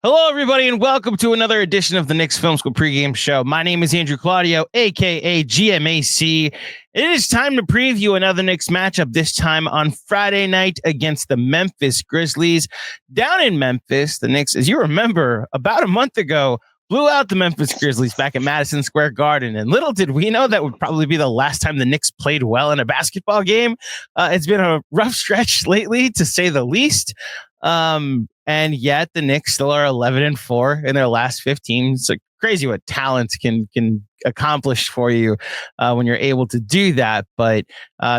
Hello, everybody, and welcome to another edition of the Knicks Film School Pregame Show. My name is Andrew Claudio, a.k.a. GMAC. It is time to preview another Knicks matchup, this time on Friday night against the Memphis Grizzlies. Down in Memphis, the Knicks, as you remember, about a month ago, blew out the Memphis Grizzlies back at Madison Square Garden. And little did we know that would probably be the last time the Knicks played well in a basketball game. It's been a rough stretch lately, to say the least. And yet the Knicks still are 11-4 in their last 15. It's like crazy what talent can accomplish for you when you're able to do that. But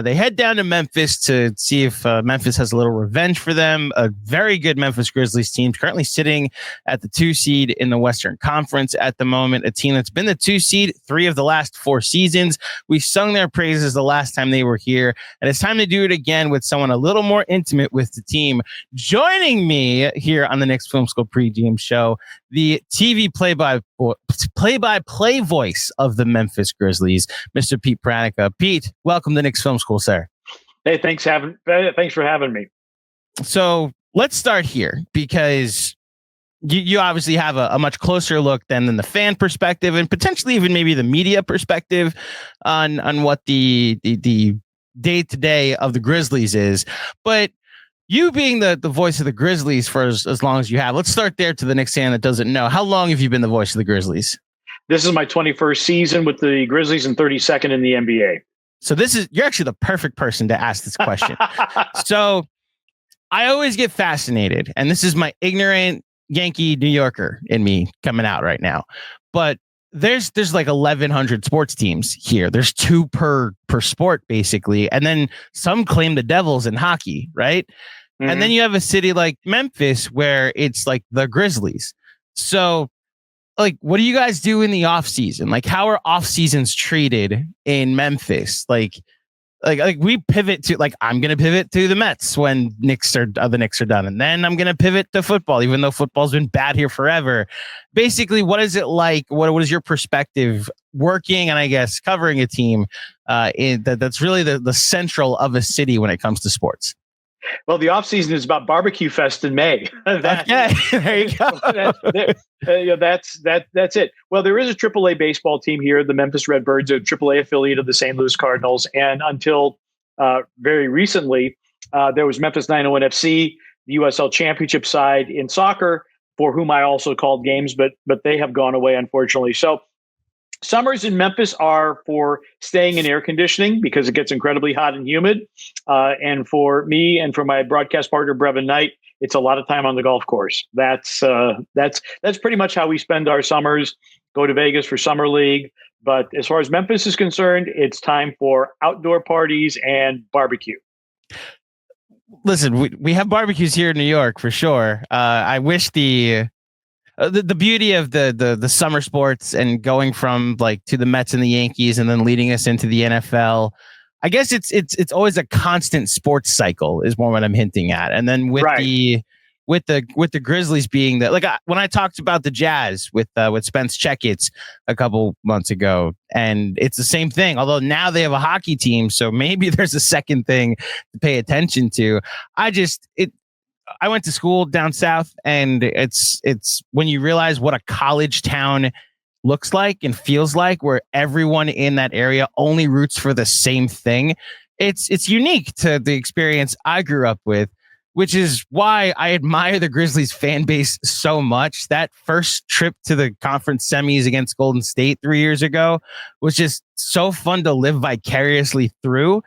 they head down to Memphis to see if Memphis has a little revenge for them. A very good Memphis Grizzlies team currently sitting at the 2 seed in the Western Conference at the moment. A team that's been the 2 seed 3 of the last 4 seasons. We sung their praises the last time they were here, and it's time to do it again with someone a little more intimate with the team. Joining me here on the Knicks Film School Pregame Show, the TV play-by-play voice of the Memphis Grizzlies, Mr. Pete Pranica. Pete, welcome to Knicks Film School, sir. Hey, thanks for having me. So let's start here, because you obviously have a much closer look than the fan perspective, and potentially even maybe the media perspective on what the day-to-day of the Grizzlies is. But you being the voice of the Grizzlies for as long as you have, let's start there to the Knicks fan that doesn't know. How long have you been the voice of the Grizzlies? This is my 21st season with the Grizzlies and 32nd in the NBA. So you're actually the perfect person to ask this question. So I always get fascinated, and this is my ignorant Yankee New Yorker in me coming out right now. But there's like 1,100 sports teams here. There's 2 per sport, basically. And then some claim the Devils in hockey, right? Mm-hmm. And then you have a city like Memphis where it's like the Grizzlies. So, like, what do you guys do in the off season? Like, how are off seasons treated in Memphis? Like we pivot to, like, I'm going to pivot to the Mets when the Knicks are done. And then I'm going to pivot to football, even though football's been bad here forever. Basically, what is it like? What is your perspective working and I guess covering a team that's really the central of a city when it comes to sports? Well, the off season is about barbecue fest in May. Okay, there you go. That's it. Well, there is a AAA baseball team here, the Memphis Redbirds, a AAA affiliate of the St. Louis Cardinals, and until very recently, there was Memphis 901 FC, the USL Championship side in soccer, for whom I also called games, but they have gone away, unfortunately. So summers in Memphis are for staying in air conditioning because it gets incredibly hot and humid. And for me and for my broadcast partner, Brevin Knight, it's a lot of time on the golf course. That's pretty much how we spend our summers. Go to Vegas for Summer League. But as far as Memphis is concerned, it's time for outdoor parties and barbecue. Listen, we have barbecues here in New York for sure. I wish the beauty of the summer sports and going from like to the Mets and the Yankees and then leading us into the NFL. I guess it's always a constant sports cycle is more what I'm hinting at. And then with the Grizzlies being when I talked about the Jazz with Spence Checketts a couple months ago, and it's the same thing. Although now they have a hockey team, so maybe there's a second thing to pay attention to. I went to school down south, and it's when you realize what a college town looks like and feels like, where everyone in that area only roots for the same thing. It's unique to the experience I grew up with, which is why I admire the Grizzlies fan base so much. That first trip to the conference semis against Golden State 3 years ago was just so fun to live vicariously through.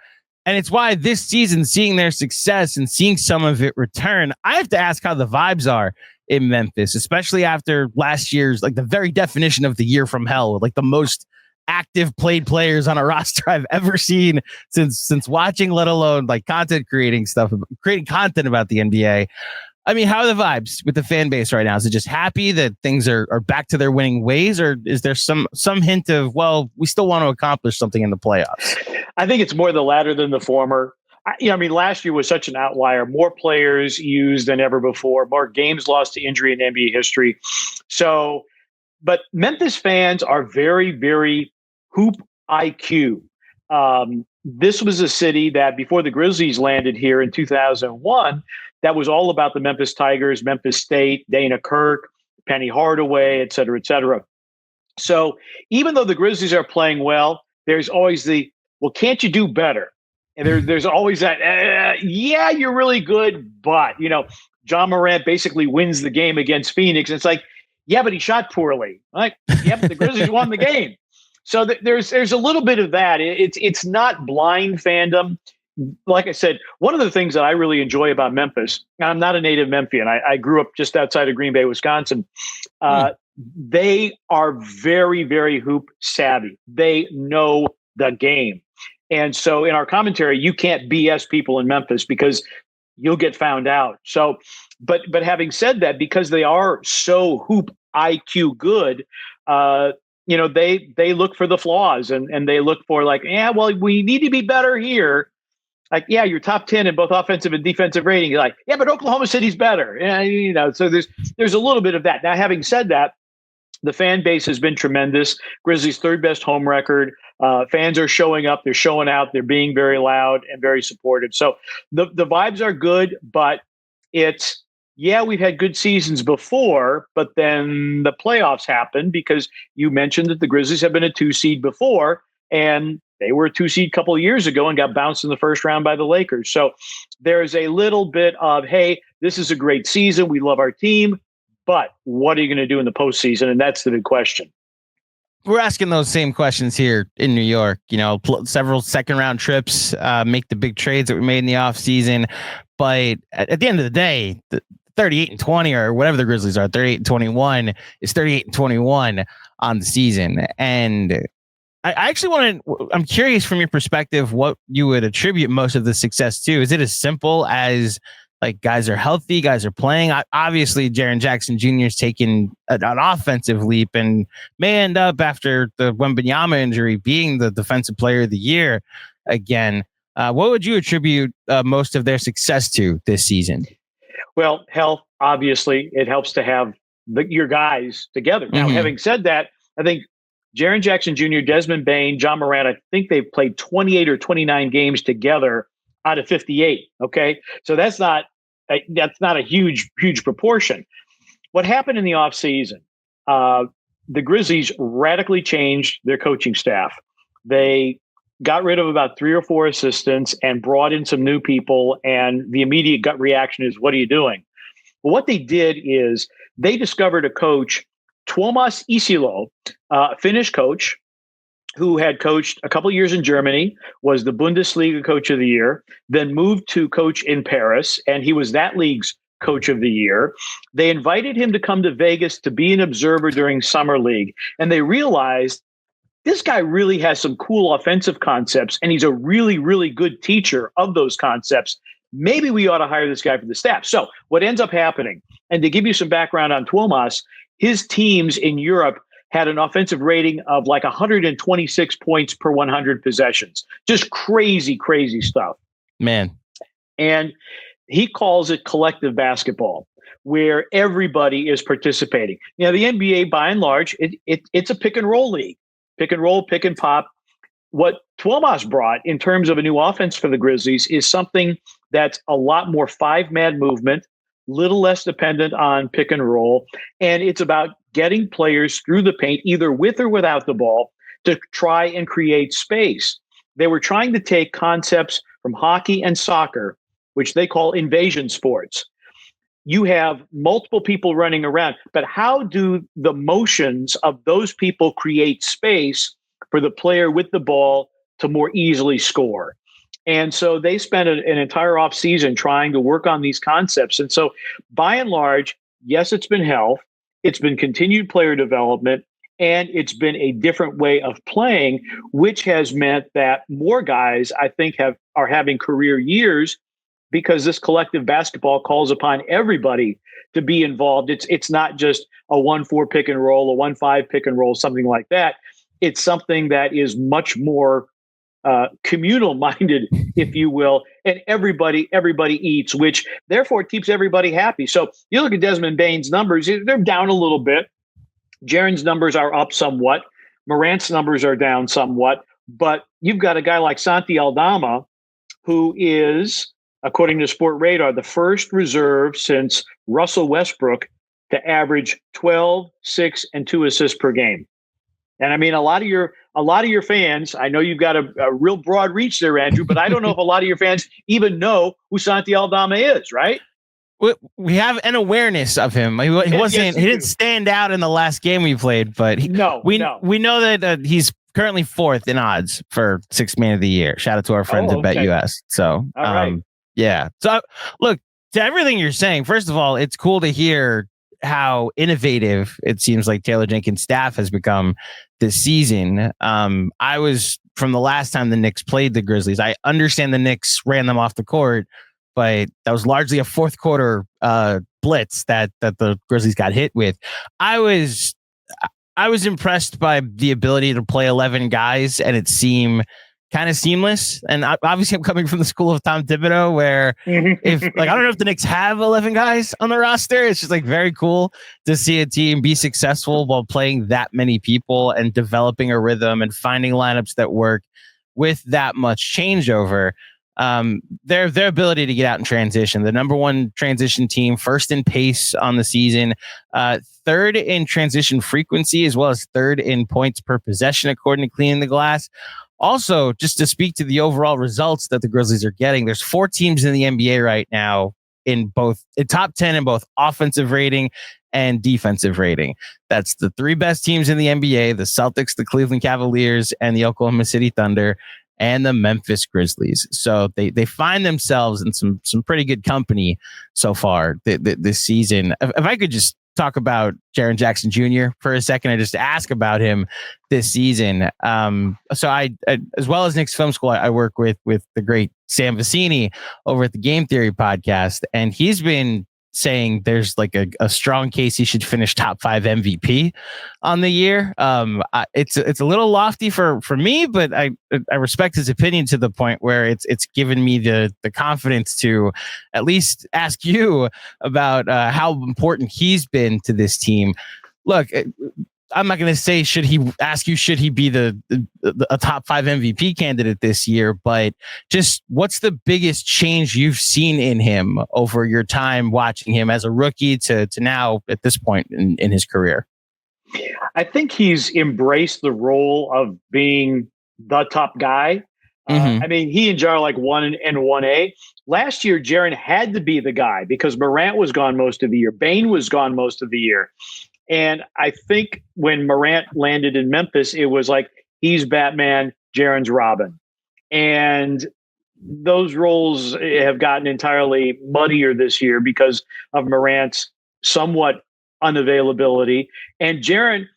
And it's why this season, seeing their success and seeing some of it return, I have to ask how the vibes are in Memphis, especially after last year's, like the very definition of the year from hell, like the most active players on a roster I've ever seen since watching, let alone like creating content about the NBA. I mean, how are the vibes with the fan base right now? Is it just happy that things are back to their winning ways, or is there some hint of, well, we still want to accomplish something in the playoffs? I think it's more the latter than the former. Last year was such an outlier. More players used than ever before. More games lost to injury in NBA history. So, but Memphis fans are very, very hoop IQ. This was a city that before the Grizzlies landed here in 2001, that was all about the Memphis Tigers, Memphis State, Dana Kirk, Penny Hardaway, et cetera, et cetera. So even though the Grizzlies are playing well, there's always well, can't you do better? And there's always that, yeah, you're really good, but, John Morant basically wins the game against Phoenix. And it's like, yeah, but he shot poorly. Like, yeah, but the Grizzlies won the game. So there's a little bit of that. It's not blind fandom. Like I said, one of the things that I really enjoy about Memphis, I'm not a native Memphian. I grew up just outside of Green Bay, Wisconsin. They are very, very hoop savvy. They know the game. And so in our commentary, you can't BS people in Memphis because you'll get found out. So, but having said that, because they are so hoop IQ good, they look for the flaws and they look for like, yeah, well, we need to be better here. Like, yeah, you're top 10 in both offensive and defensive rating. You're like, yeah, but Oklahoma City's better. So there's a little bit of that. Now, having said that, the fan base has been tremendous. Grizzlies' third best home record. Fans are showing up. They're showing out. They're being very loud and very supportive. So the vibes are good, but we've had good seasons before, but then the playoffs happened because you mentioned that the Grizzlies have been a 2 seed before, and they were a 2 seed a couple of years ago and got bounced in the first round by the Lakers. So there's a little bit of, hey, this is a great season. We love our team. But what are you going to do in the postseason? And that's the big question. We're asking those same questions here in New York. Several second round trips, make the big trades that we made in the offseason. But at the end of the day, the 38-20 or whatever the Grizzlies are, 38-21 is 38-21 on the season. And I actually I'm curious from your perspective what you would attribute most of the success to. Is it as simple as like guys are healthy, guys are playing? Obviously, Jaren Jackson Jr. is taking an offensive leap and may end up after the Wembanyama injury being the defensive player of the year again. What would you attribute most of their success to this season? Well, health, obviously, it helps to have your guys together. Now, having said that, I think Jaren Jackson Jr., Desmond Bane, John Morant, I think they've played 28 or 29 games together out of 58. Okay. So that's not a huge proportion. What happened in the offseason, the Grizzlies radically changed their coaching staff. They got rid of about 3 or 4 assistants and brought in some new people. And the immediate gut reaction is, what are you doing? Well, what they did is they discovered a coach, Tuomas Isilo, Finnish coach, who had coached a couple years in Germany, was the Bundesliga coach of the year, then moved to coach in Paris, and he was that league's coach of the year. They invited him to come to Vegas to be an observer during Summer League, and they realized this guy really has some cool offensive concepts, and he's a really, really good teacher of those concepts. Maybe we ought to hire this guy for the staff. So what ends up happening, and to give you some background on Tuomas, his teams in Europe had an offensive rating of like 126 points per 100 possessions. Just crazy, crazy stuff. Man. And he calls it collective basketball, where everybody is participating. The NBA, by and large, it's a pick and roll league. Pick and roll, pick and pop. What Tuomas brought in terms of a new offense for the Grizzlies is something that's a lot more 5-man movement, little less dependent on pick and roll. And it's about getting players through the paint, either with or without the ball, to try and create space. They were trying to take concepts from hockey and soccer, which they call invasion sports. You have multiple people running around, but how do the motions of those people create space for the player with the ball to more easily score? And so they spent an entire offseason trying to work on these concepts. And so by and large, yes, it's been health, it's been continued player development, and it's been a different way of playing, which has meant that more guys, I think, are having career years because this collective basketball calls upon everybody to be involved. It's not just a 1-4 pick and roll, a 1-5 pick and roll, something like that. It's something that is much more communal minded, if you will, and everybody eats, which therefore keeps everybody happy. So you look at Desmond Bane's numbers, they're down a little bit. Jaren's numbers are up somewhat. Morant's numbers are down somewhat, but you've got a guy like Santi Aldama, who is, according to Sport Radar, the first reserve since Russell Westbrook to average 12, 6, and 2 assists per game. And I mean, a lot of your fans, I know you've got a real broad reach there, Andrew, but I don't know if a lot of your fans even know who Santi Aldama is, right? We have an awareness of him. He wasn't. He didn't stand out in the last game we played, but we know that he's currently 4th in odds for 6th Man of the Year. Shout out to our friends at BetUS. So, yeah. So, look, to everything you're saying, first of all, it's cool to hear how innovative it seems like Taylor Jenkins' staff has become this season. I was from the last time the Knicks played the Grizzlies. I understand the Knicks ran them off the court, but that was largely a fourth quarter blitz that the Grizzlies got hit with. I was impressed by the ability to play 11 guys and it seemed kind of seamless. And obviously I'm coming from the school of Tom Thibodeau where if I don't know if the Knicks have 11 guys on the roster. It's just like very cool to see a team be successful while playing that many people and developing a rhythm and finding lineups that work with that much changeover. Their ability to get out in transition, the number 1 transition team, 1st in pace on the season, 3rd in transition frequency, as well as 3rd in points per possession, according to Cleaning the Glass. Also, just to speak to the overall results that the Grizzlies are getting, there's 4 teams in the NBA right now in top 10 in both offensive rating and defensive rating. That's the 3 best teams in the NBA, the Celtics, the Cleveland Cavaliers, and the Oklahoma City Thunder, and the Memphis Grizzlies. So they find themselves in some pretty good company so far this season. If I could just talk about Jaren Jackson Jr. for a second and just ask about him this season. So I as well as Knicks Film School, I work with the great Sam Vecini over at the Game Theory podcast, and he's been saying there's like a strong case he should finish top 5 MVP on the year. It's a little lofty for me, but I respect his opinion to the point where it's given me the confidence to at least ask you about how important he's been to this team. Look, I'm not going to say should he be a top 5 MVP candidate this year, but just what's the biggest change you've seen in him over your time watching him as a rookie to now at this point in his career? I think he's embraced the role of being the top guy. I mean, he and Jar like 1 and 1A. Last year, Jaren had to be the guy because Morant was gone most of the year. Bane was gone most of the year. And I think when Morant landed in Memphis, it was like, he's Batman, Jaren's Robin. And those roles have gotten entirely muddier this year because of Morant's somewhat unavailability. And Jaren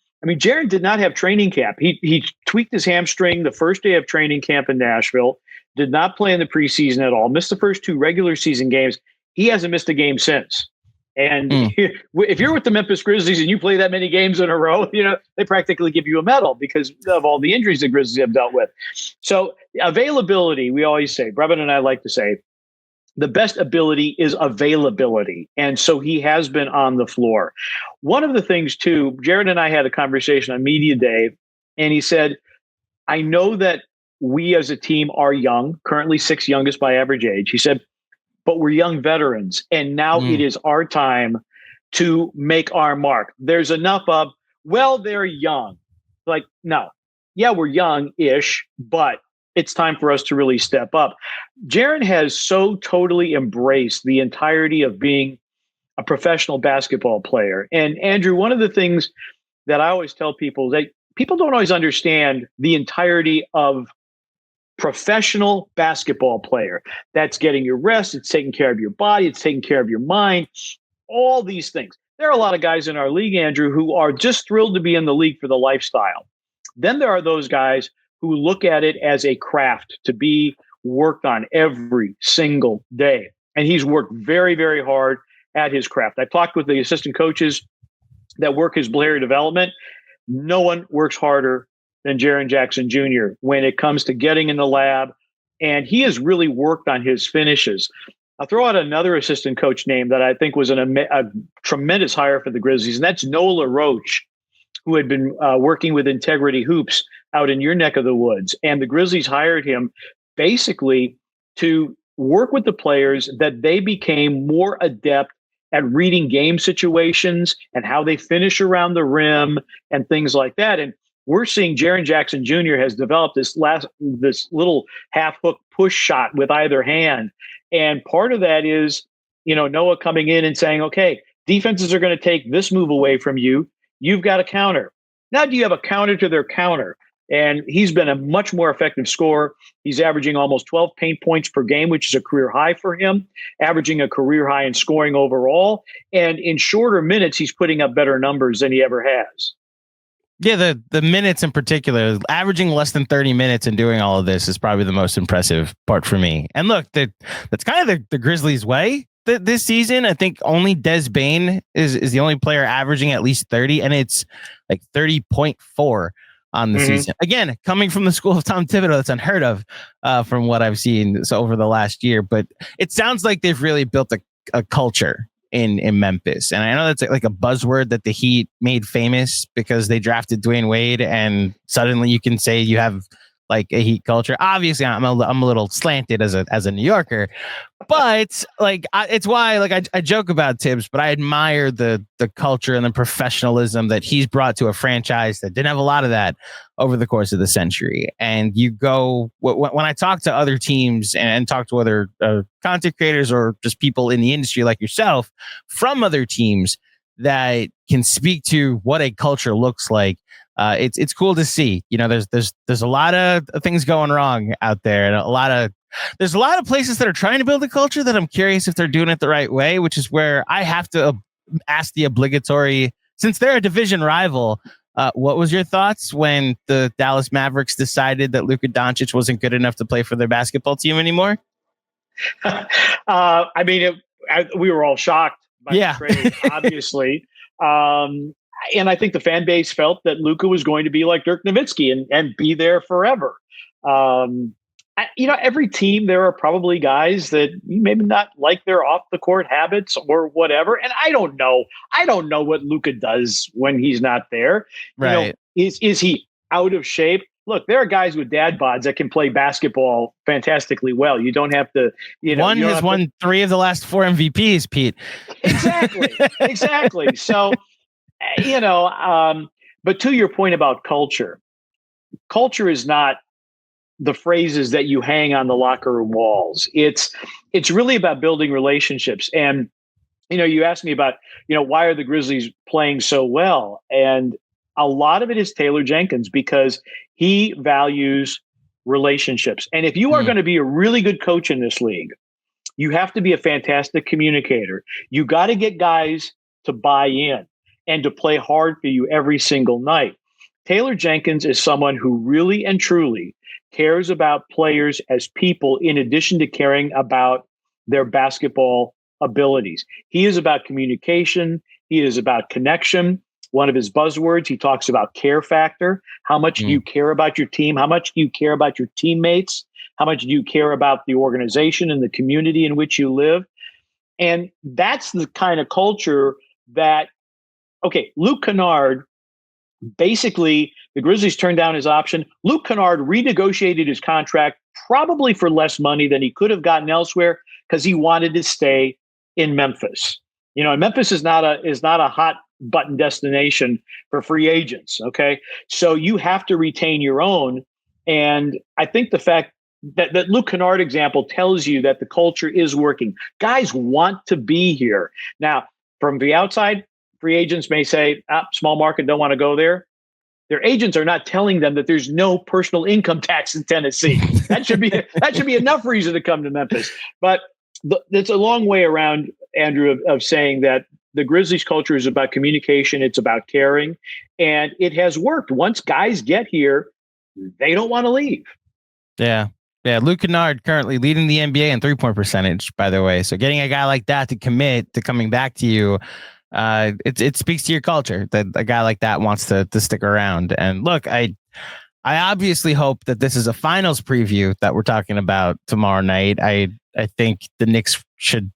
did not have training camp. He tweaked his hamstring the first day of training camp in Nashville, did not play in the preseason at all, missed the first 2 regular season games. He hasn't missed a game since. And if you're with the Memphis Grizzlies and you play that many games in a row, they practically give you a medal because of all the injuries the Grizzlies have dealt with. So availability, we always say, Brevin and I like to say, the best ability is availability. And so he has been on the floor. One of the things, too, Jared and I had a conversation on Media Day, and he said, I know that we as a team are young, currently 6th youngest by average age. He said, but we're young veterans, and now it is our time to make our mark. There's enough of, well, they're young. Like, no. Yeah, we're young-ish, but it's time for us to really step up. Jaren has so totally embraced the entirety of being a professional basketball player. And Andrew, one of the things that I always tell people is that people don't always understand the entirety of professional basketball player. That's getting your rest. It's taking care of your body. It's taking care of your mind. All these things. There are a lot of guys in our league, Andrew, who are just thrilled to be in the league for the lifestyle. Then there are those guys who look at it as a craft to be worked on every single day. And he's worked very, very hard at his craft. I talked with the assistant coaches that work his player development. No one works harder than Jaren Jackson Jr. when it comes to getting in the lab. And he has really worked on his finishes. I'll throw out another assistant coach name that I think was a tremendous hire for the Grizzlies, and that's Nola Roach, who had been working with Integrity Hoops out in your neck of the woods. And the Grizzlies hired him basically to work with the players that they became more adept at reading game situations and how they finish around the rim and things like that. And we're seeing Jaren Jackson Jr. has developed this little half hook push shot with either hand. And part of that is, Noah coming in and saying, okay, defenses are going to take this move away from you. You've got a counter. Now, do you have a counter to their counter? And he's been a much more effective scorer. He's averaging almost 12 paint points per game, which is a career high for him, averaging a career high in scoring overall. And in shorter minutes, he's putting up better numbers than he ever has. Yeah, the minutes in particular, averaging less than 30 minutes and doing all of this is probably the most impressive part for me. And look, that's kind of the Grizzlies' way this season. I think only Des Bane is the only player averaging at least 30, and it's like 30.4 on the season. Again, coming from the school of Tom Thibodeau, that's unheard of from what I've seen over the last year. But it sounds like they've really built a culture in Memphis. And I know that's like a buzzword that the Heat made famous because they drafted Dwayne Wade, and suddenly you can say you have like a Heat culture. Obviously, I'm a little slanted as a New Yorker, but like it's why like I joke about Tibbs, but I admire the culture and the professionalism that he's brought to a franchise that didn't have a lot of that over the course of the century. And you go when I talk to other teams and talk to other content creators or just people in the industry like yourself from other teams that can speak to what a culture looks like. It's cool to see. There's a lot of things going wrong out there, and there's a lot of places that are trying to build a culture that I'm curious if they're doing it the right way, which is where I have to ask the obligatory, since they're a division rival. What was your thoughts when the Dallas Mavericks decided that Luka Doncic wasn't good enough to play for their basketball team anymore? I mean, we were all shocked by the trade, obviously. And I think the fan base felt that Luka was going to be like Dirk Nowitzki and be there forever. Every team, there are probably guys that you maybe not like their off the court habits or whatever. And I don't know what Luka does when he's not there. Right. Is he out of shape? Look, there are guys with dad bods that can play basketball fantastically well. You don't have to, One has won 3 of the last 4 MVPs, Pete. Exactly. So, but to your point about culture is not the phrases that you hang on the locker room walls. It's really about building relationships. And, you asked me about, why are the Grizzlies playing so well? And a lot of it is Taylor Jenkins, because he values relationships. And if you are going to be a really good coach in this league, you have to be a fantastic communicator. You got to get guys to buy in and to play hard for you every single night. Taylor Jenkins is someone who really and truly cares about players as people, in addition to caring about their basketball abilities. He is about communication. He is about connection. One of his buzzwords, he talks about care factor. How much do you care about your team? How much do you care about your teammates? How much do you care about the organization and the community in which you live? And that's the kind of culture that, okay, Luke Kennard, basically, the Grizzlies turned down his option. Luke Kennard renegotiated his contract probably for less money than he could have gotten elsewhere because he wanted to stay in Memphis. And Memphis is not a hot button destination for free agents. Okay, so you have to retain your own. And I think the fact that Luke Kennard example tells you that the culture is working. Guys want to be here. Now, from the outside, free agents may say, small market, don't want to go there. Their agents are not telling them that there's no personal income tax in Tennessee. That should be enough reason to come to Memphis. But it's a long way around, Andrew, of saying that the Grizzlies culture is about communication. It's about caring. And it has worked. Once guys get here, they don't want to leave. Yeah. Yeah. Luke Kennard currently leading the NBA in 3-point percentage, by the way. So getting a guy like that to commit to coming back to you, it speaks to your culture that a guy like that wants to stick around. And look, I obviously hope that this is a finals preview that we're talking about tomorrow night. I think the Knicks should.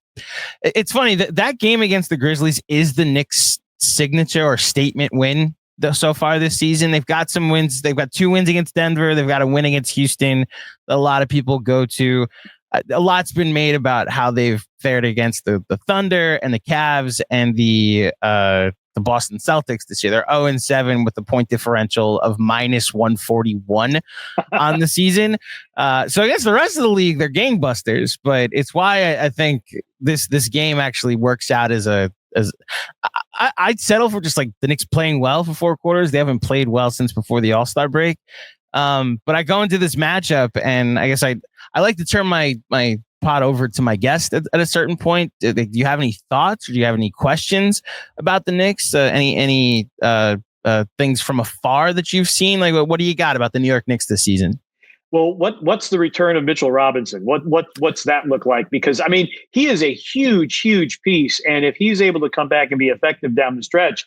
It's funny that game against the Grizzlies is the Knicks' signature or statement win so far this season. They've got some wins. They've got 2 wins against Denver. They've got a win against Houston. A lot of people go to. a lot's been made about how they've fared against the Thunder and the Cavs and the Boston Celtics this year. They're 0-7 with a point differential of -141 on the season. So against the rest of the league, they're gangbusters. But it's why I think this game actually works out I'd settle for just like the Knicks playing well for 4 quarters. They haven't played well since before the All-Star break. But I go into this matchup, and I guess I like to turn my pod over to my guest at a certain point. Do you have any thoughts, or do you have any questions about the Knicks? Any things from afar that you've seen? Like, what do you got about the New York Knicks this season? Well, what's the return of Mitchell Robinson? What's that look like? Because I mean, he is a huge piece, and if he's able to come back and be effective down the stretch,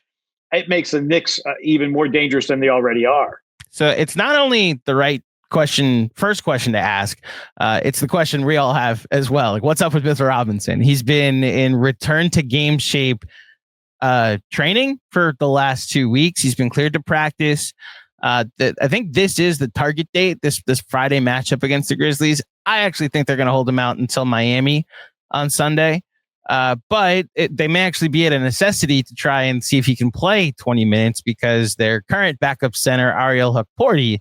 it makes the Knicks even more dangerous than they already are. So it's not only the right first question to ask, it's the question we all have as well. Like, what's up with Mitchell Robinson? He's been in return to game shape training for the last 2 weeks. He's been cleared to practice. I think this is the target date, this Friday matchup against the Grizzlies. I actually think they're going to hold him out until Miami on Sunday. But they may actually be at a necessity to try and see if he can play 20 minutes because their current backup center, Ariel Hukporti,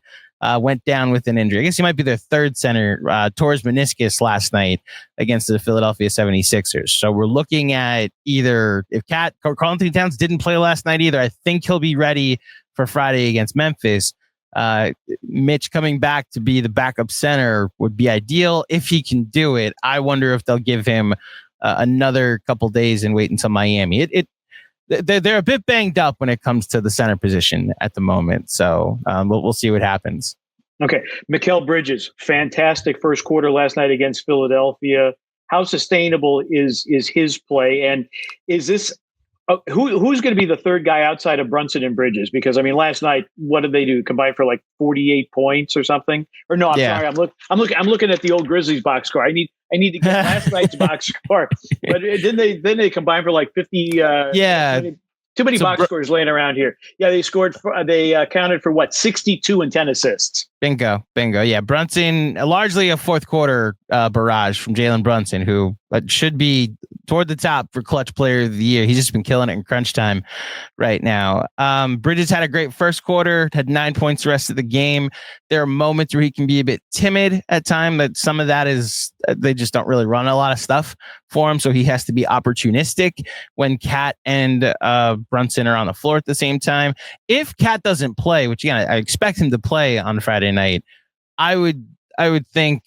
went down with an injury. I guess he might be their third center, tore his meniscus last night against the Philadelphia 76ers. So we're looking at either if Karl-Anthony Towns didn't play last night either, I think he'll be ready for Friday against Memphis. Mitch coming back to be the backup center would be ideal if he can do it. I wonder if they'll give him another couple days and wait until Miami. They're a bit banged up when it comes to the center position at the moment. So we'll see what happens. Okay. Mikal Bridges, fantastic first quarter last night against Philadelphia. How sustainable is his play? And is this who's going to be the third guy outside of Brunson and Bridges? Because I mean, last night, what did they do? Combine for like 48 points or something? Or no, sorry, I'm looking at the old Grizzlies box score. I need to get last night's box score. But then they combined for like 50. Too many box scores laying around here. Yeah, they accounted for what, 62 and 10 assists. Bingo. Yeah, Brunson, largely a fourth quarter barrage from Jalen Brunson, who should be toward the top for clutch player of the year. He's just been killing it in crunch time right now. Bridges had a great first quarter, had 9 points the rest of the game. There are moments where he can be a bit timid at time, but some of that is they just don't really run a lot of stuff for him. So he has to be opportunistic when Cat and Brunson are on the floor at the same time. If Cat doesn't play, which again, I expect him to play on Friday night, I would think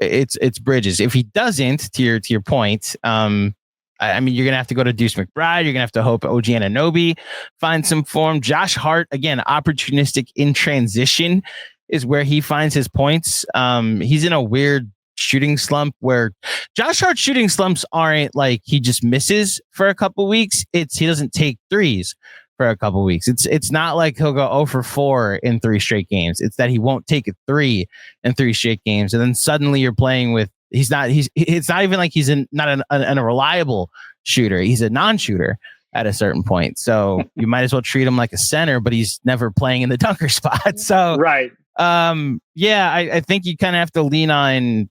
it's Bridges. If he doesn't, to your point, I mean, you're gonna have to go to Deuce McBride. You're gonna have to hope OG Anunoby finds some form. Josh Hart, again, opportunistic in transition is where he finds his points. He's in a weird shooting slump where Josh Hart's shooting slumps aren't like he just misses for a couple weeks. It's he doesn't take threes for a couple weeks. It's not like he'll go 0 for 4 in 3 straight games. It's that he won't take a 3 in 3 straight games. And then suddenly you're playing with, it's not even like he's not a reliable shooter. He's a non-shooter at a certain point. So you might as well treat him like a center, but he's never playing in the dunker spot. So, right. I think you kind of have to lean on,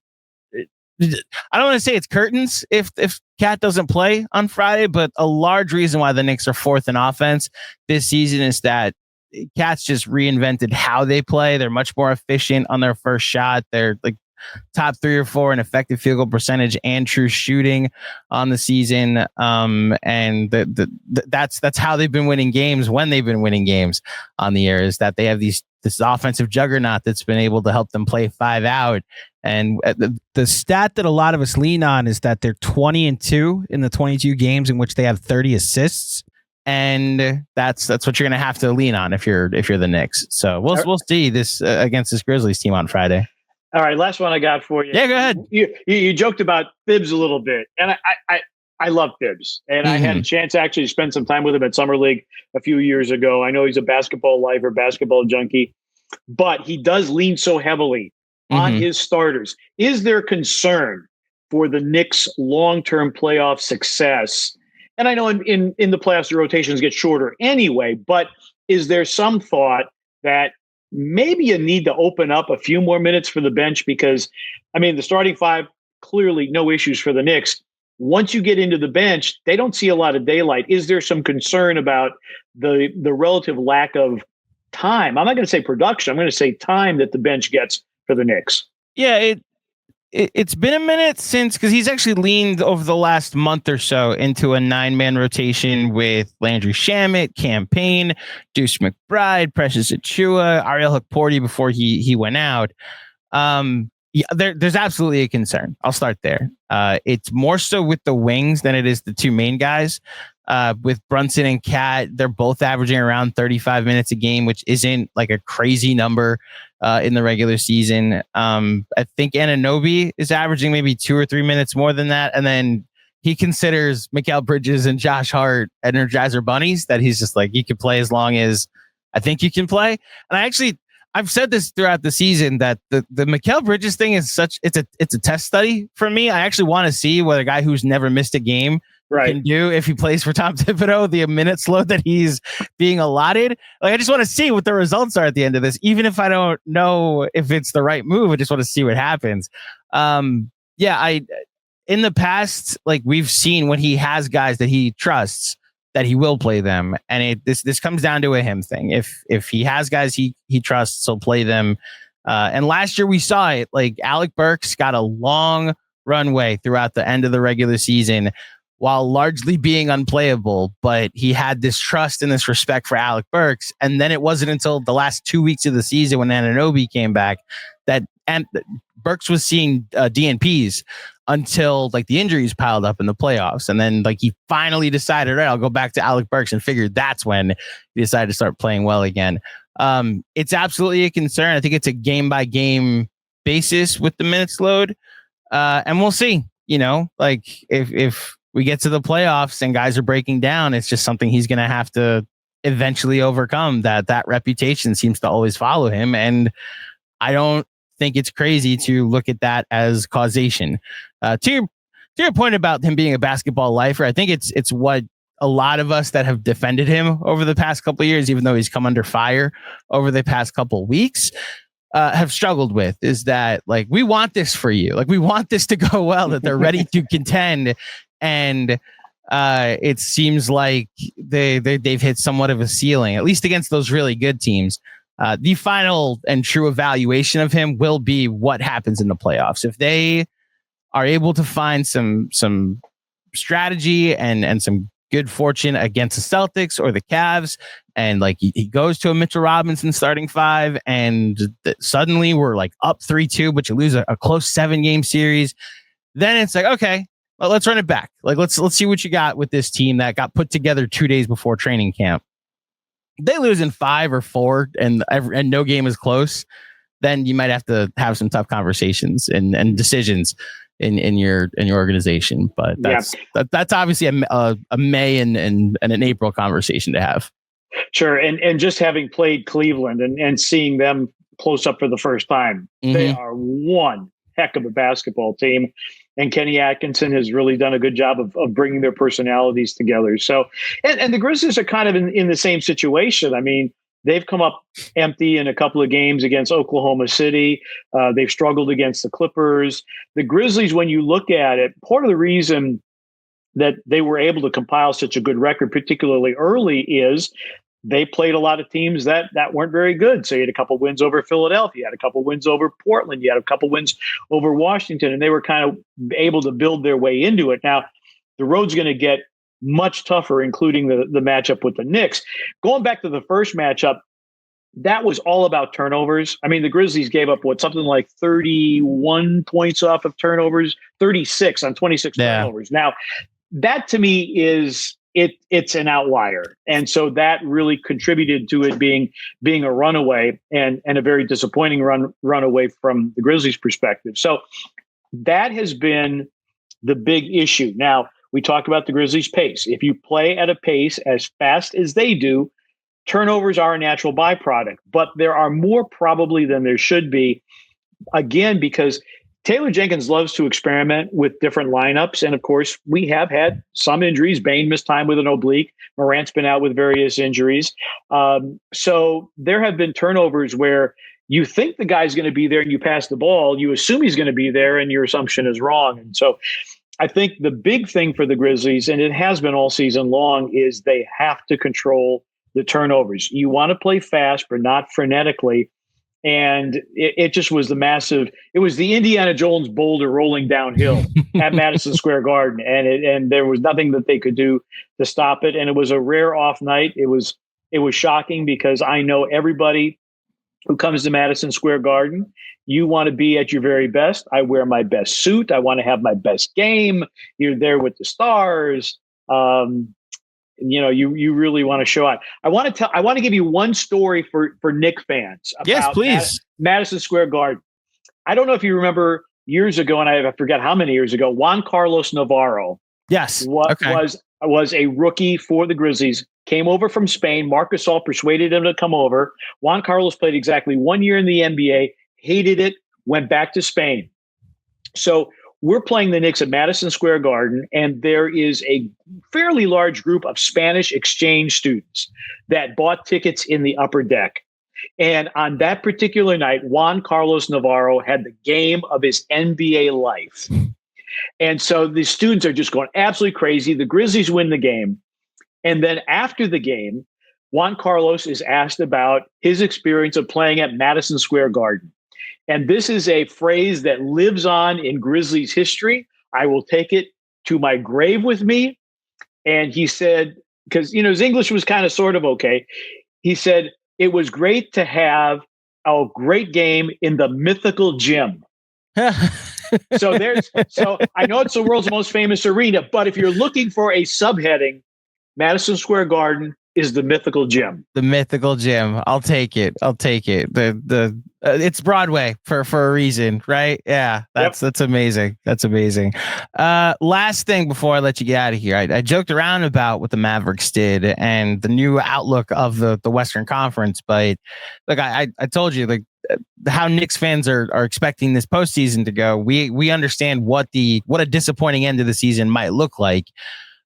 I don't want to say it's curtains if Cat doesn't play on Friday, but a large reason why the Knicks are fourth in offense this season is that Cat's just reinvented how they play. They're much more efficient on their first shot. They're like top 3 or 4 in effective field goal percentage and true shooting on the season. And that's how they've been winning games when they've been winning games on the year, is that they have this offensive juggernaut that's been able to help them play 5 out. And the stat that a lot of us lean on is that they're 20-2 in the 22 games in which they have 30 assists. And that's what you're going to have to lean on if you're the Knicks. So we'll see this against this Grizzlies team on Friday. All right, last one I got for you. Yeah, go ahead. You joked about Thibs a little bit, and I love Thibs, and I had a chance actually to spend some time with him at Summer League a few years ago. I know he's a basketball lifer, basketball junkie, but he does lean so heavily on his starters. Is there concern for the Knicks' long-term playoff success? And I know in the playoffs, the rotations get shorter anyway, but is there some thought that maybe you need to open up a few more minutes for the bench? Because, I mean, the starting 5, clearly no issues for the Knicks. Once you get into the bench, they don't see a lot of daylight. Is there some concern about the relative lack of time? I'm not going to say production. I'm going to say time that the bench gets for the Knicks. Yeah, it's been a minute since, because he's actually leaned over the last month or so into a 9-man rotation with Landry Shamet, Campaign, Deuce McBride, Precious Achiuwa, Ariel Hukporti before he went out. Yeah, there's absolutely a concern. I'll start there. It's more so with the wings than it is the two main guys. With Brunson and Cat, they're both averaging around 35 minutes a game, which isn't like a crazy number in the regular season. I think Anunoby is averaging maybe 2 or 3 minutes more than that. And then he considers Mikal Bridges and Josh Hart Energizer bunnies, that he's just like, you can play as long as I think you can play. And I've said this throughout the season that the Mikal Bridges thing is it's a test study for me. I actually want to see what a guy who's never missed a game can do if he plays for Tom Thibodeau, the minutes load that he's being allotted. Like, I just want to see what the results are at the end of this, even if I don't know if it's the right move. I just want to see what happens. In the past, like, we've seen when he has guys that he trusts, that he will play them. And this comes down to a him thing. If he has guys he trusts, he'll play them. And last year we saw it. Like, Alec Burks got a long runway throughout the end of the regular season while largely being unplayable, but he had this trust and this respect for Alec Burks. And then it wasn't until the last 2 weeks of the season when Anunoby came back that Burks was seeing DNPs until like the injuries piled up in the playoffs. And then like he finally decided, right, I'll go back to Alec Burks, and figured that's when he decided to start playing well again. It's absolutely a concern. I think it's a game by game basis with the minutes load. And we'll see, like if we get to the playoffs and guys are breaking down, it's just something he's going to have to eventually overcome. That reputation seems to always follow him. And I don't think it's crazy to look at that as causation. To your point about him being a basketball lifer, I think it's what a lot of us that have defended him over the past couple of years, even though he's come under fire over the past couple of weeks, have struggled with, is that like, we want this for you. Like, we want this to go well, that they're ready to contend. And it seems like they've hit somewhat of a ceiling, at least against those really good teams. The final and true evaluation of him will be what happens in the playoffs. If they are able to find some strategy and some good fortune against the Celtics or the Cavs, and like he goes to a Mitchell Robinson starting five, and suddenly we're like up 3-2, but you lose a close 7-game series, then it's like, okay, well, let's run it back. Like, let's see what you got with this team that got put together 2 days before training camp. They lose in 5 or 4 and no game is close, then you might have to have some tough conversations and decisions in your organization. But that's obviously a May and an April conversation to have. Sure. And just having played Cleveland and seeing them close up for the first time, they are one heck of a basketball team. And Kenny Atkinson has really done a good job of bringing their personalities together. So, and the Grizzlies are kind of in the same situation. I mean, they've come up empty in a couple of games against Oklahoma City. They've struggled against the Clippers. The Grizzlies, when you look at it, part of the reason that they were able to compile such a good record, particularly early, is they played a lot of teams that weren't very good. So you had a couple wins over Philadelphia, you had a couple wins over Portland, you had a couple wins over Washington, and they were kind of able to build their way into it. Now, the road's going to get much tougher, including the matchup with the Knicks. Going back to the first matchup, that was all about turnovers. I mean, the Grizzlies gave up something like 31 points off of turnovers, 36 on 26 turnovers. Now, that to me is it's an outlier. And so that really contributed to it being a runaway and a very disappointing runaway from the Grizzlies' perspective. So that has been the big issue. Now, we talk about the Grizzlies' pace. If you play at a pace as fast as they do, turnovers are a natural byproduct, but there are more probably than there should be. Again, because Taylor Jenkins loves to experiment with different lineups. And of course, we have had some injuries. Bane missed time with an oblique. Morant's been out with various injuries. So there have been turnovers where you think the guy's going to be there and you pass the ball, you assume he's going to be there and your assumption is wrong. And so I think the big thing for the Grizzlies, and it has been all season long, is they have to control the turnovers. You want to play fast, but not frenetically. And it just was it was the Indiana Jones boulder rolling downhill at Madison Square Garden. And there was nothing that they could do to stop it. And it was a rare off night. It was shocking because I know everybody who comes to Madison Square Garden, you want to be at your very best. I wear my best suit. I want to have my best game. You're there with the stars. You really want to show out. I want to give you one story for Knicks fans. Yes, please. Madison Square Garden. I don't know if you remember years ago, and I forget how many years ago, Juan Carlos Navarro. Yes. Was a rookie for the Grizzlies, came over from Spain. Marc Gasol persuaded him to come over. Juan Carlos played exactly 1 year in the NBA, hated it, went back to Spain. So we're playing the Knicks at Madison Square Garden, and there is a fairly large group of Spanish exchange students that bought tickets in the upper deck. And on that particular night, Juan Carlos Navarro had the game of his NBA life. And so the students are just going absolutely crazy. The Grizzlies win the game. And then after the game, Juan Carlos is asked about his experience of playing at Madison Square Garden. And this is a phrase that lives on in Grizzlies history. I will take it to my grave with me. And he said, because, his English was kind of sort of okay. He said, it was great to have a great game in the mythical gym. So I know it's the world's most famous arena, but if you're looking for a subheading, Madison Square Garden is the mythical gym. The mythical gym. I'll take it. It's Broadway for a reason, right? Yeah, that's amazing. That's amazing. Last thing before I let you get out of here, I joked around about what the Mavericks did and the new outlook of the Western Conference, but look, I told you how Knicks fans are expecting this postseason to go. We understand what a disappointing end of the season might look like.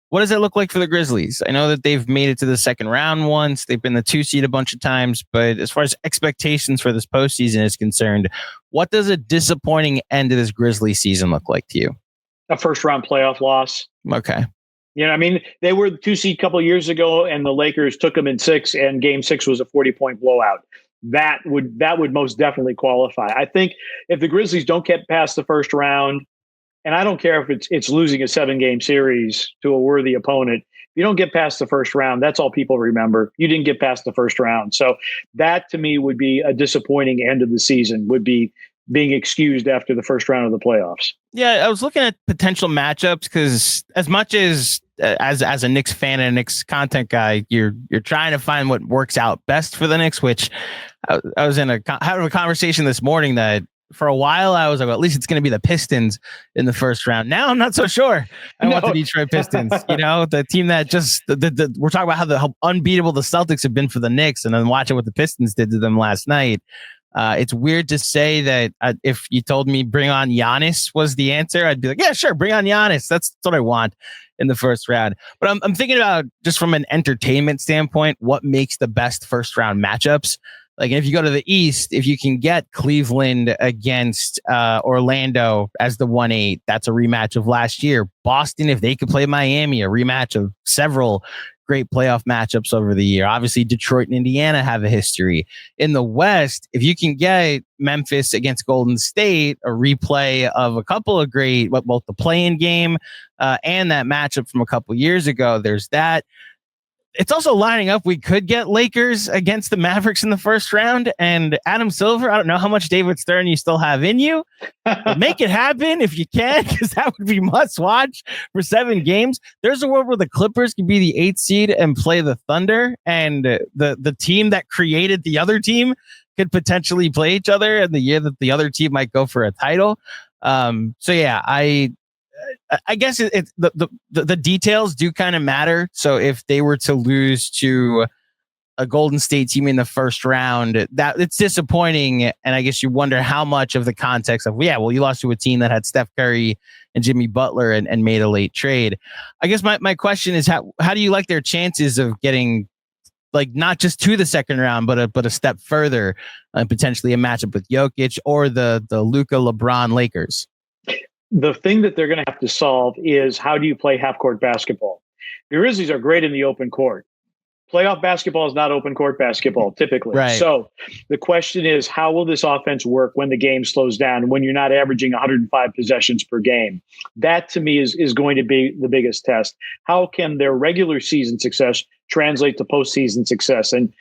What does it look like for the Grizzlies? I know that they've made it to the second round once. They've been the 2 seed a bunch of times, but as far as expectations for this postseason is concerned, what does a disappointing end of this Grizzlies season look like to you? A first round playoff loss. Okay. They were the 2 seed a couple of years ago, and the Lakers took them in 6, and game 6 was a 40-point blowout. That would most definitely qualify. I think if the Grizzlies don't get past the first round, and I don't care if it's losing a 7-game series to a worthy opponent, if you don't get past the first round, that's all people remember. You didn't get past the first round. So that to me would be a disappointing end of the season, would be being excused after the first round of the playoffs. Yeah, I was looking at potential matchups because as much as a Knicks fan and a Knicks content guy, you're trying to find what works out best for the Knicks, which I was having a conversation this morning that for a while I was like, well, at least it's going to be the Pistons in the first round. Now I'm not so sure. I want the Detroit Pistons, the team that just we're talking about how unbeatable the Celtics have been for the Knicks, and then watching what the Pistons did to them last night. It's weird to say that if you told me bring on Giannis was the answer, I'd be like, yeah, sure, bring on Giannis. That's what I want in the first round. But I'm thinking about just from an entertainment standpoint, what makes the best first round matchups. Like if you go to the East, if you can get Cleveland against Orlando as the 1-8, that's a rematch of last year. Boston, if they could play Miami, a rematch of several great playoff matchups over the year. Obviously, Detroit and Indiana have a history. In the West, if you can get Memphis against Golden State, a replay of a couple of great, both the play-in game and that matchup from a couple years ago, there's that. It's also lining up. We could get Lakers against the Mavericks in the first round, and Adam Silver. I don't know how much David Stern you still have in you. Make it happen if you can, because that would be must watch for 7 games. There's a world where the Clippers could be the 8th seed and play the Thunder, and the team that created the other team could potentially play each other in the year that the other team might go for a title. So yeah, I guess the details do kind of matter. So if they were to lose to a Golden State team in the first round, that it's disappointing. And I guess you wonder how much of the context of, you lost to a team that had Steph Curry and Jimmy Butler and made a late trade. I guess my question is how do you like their chances of getting like not just to the second round, but a step further, potentially a matchup with Jokic or the Luka LeBron Lakers. The thing that they're going to have to solve is how do you play half court basketball? The Grizzlies are great in the open court. Playoff basketball is not open court basketball typically. Right. So the question is, how will this offense work when the game slows down, when you're not averaging 105 possessions per game? That to me is going to be the biggest test. How can their regular season success translate to postseason success? And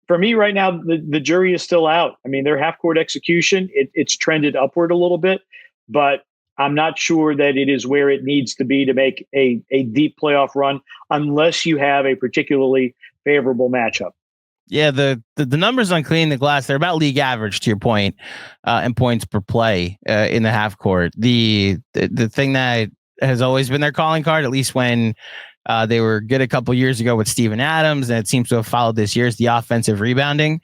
for me right now, the jury is still out. I mean, their half court execution, it's trended upward a little bit, but I'm not sure that it is where it needs to be to make a deep playoff run unless you have a particularly favorable matchup. Yeah, the numbers on cleaning the glass, they're about league average, to your point, in points per play in the half court. The thing that has always been their calling card, at least when they were good a couple years ago with Steven Adams, and it seems to have followed this year, is the offensive rebounding.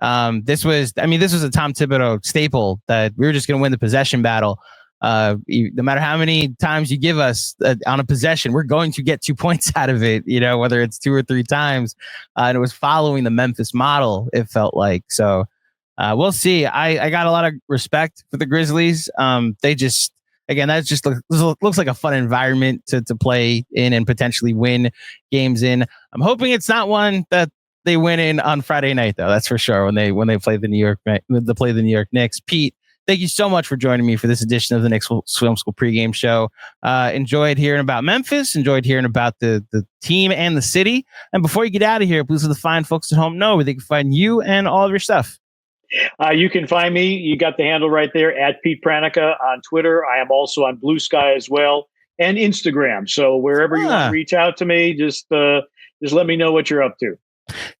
This was a Tom Thibodeau staple that we were just going to win the possession battle. No matter how many times you give us on a possession, we're going to get 2 points out of it, whether it's 2 or 3 times. And it was following the Memphis model, it felt like. So we'll see. I got a lot of respect for the Grizzlies. They just, again, that just looks like a fun environment to play in and potentially win games in. I'm hoping it's not one that they win in on Friday night, though. That's for sure. When they play the New York Knicks. Pete, thank you so much for joining me for this edition of the Knicks Film School pregame show. Enjoyed hearing about Memphis, enjoyed hearing about the team and the city. And before you get out of here, please let the fine folks at home know where they can find you and all of your stuff. You can find me. You got the handle right there at Pete Pranica on Twitter. I am also on Blue Sky as well and Instagram. So wherever you want to reach out to me, just let me know what you're up to.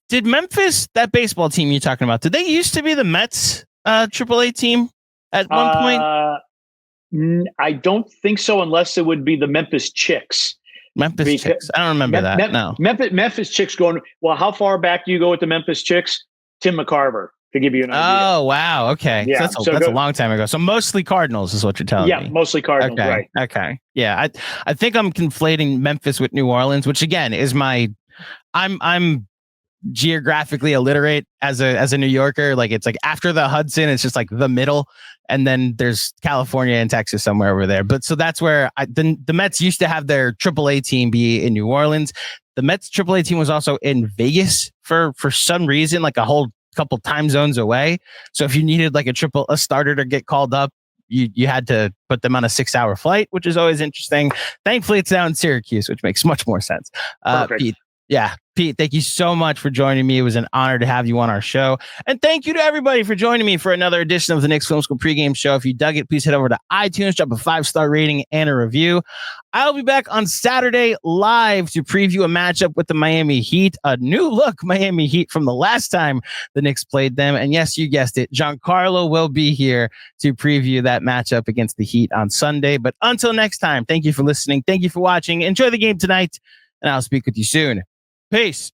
Did Memphis, that baseball team you're talking about, did they used to be the Mets AAA team at one point? I don't think so, unless it would be the Memphis Chicks. Chicks. I don't remember that. No. Memphis Chicks going, well, how far back do you go with the Memphis Chicks? Tim McCarver, to give you an idea. Oh, wow. Okay. Yeah, so that's a long time ago. So mostly Cardinals is what you're telling me. Yeah, mostly Cardinals, okay. Right. Okay. Yeah, I think I'm conflating Memphis with New Orleans, which again is I'm geographically illiterate as a New Yorker. Like, it's like after the Hudson, it's just like the middle, and then there's California and Texas somewhere over there. But so that's where the Mets used to have their AAA team be in New Orleans. The Mets AAA team was also in Vegas for some reason, like a whole couple time zones away. So if you needed like a starter to get called up, you had to put them on a 6-hour flight, which is always interesting. Thankfully, it's now in Syracuse, which makes much more sense. Perfect. Pete, thank you so much for joining me. It was an honor to have you on our show. And thank you to everybody for joining me for another edition of the Knicks Film School pregame show. If you dug it, please head over to iTunes, drop a 5-star rating and a review. I'll be back on Saturday live to preview a matchup with the Miami Heat, a new look Miami Heat from the last time the Knicks played them. And yes, you guessed it, Giancarlo will be here to preview that matchup against the Heat on Sunday. But until next time, thank you for listening. Thank you for watching. Enjoy the game tonight, and I'll speak with you soon. Peace.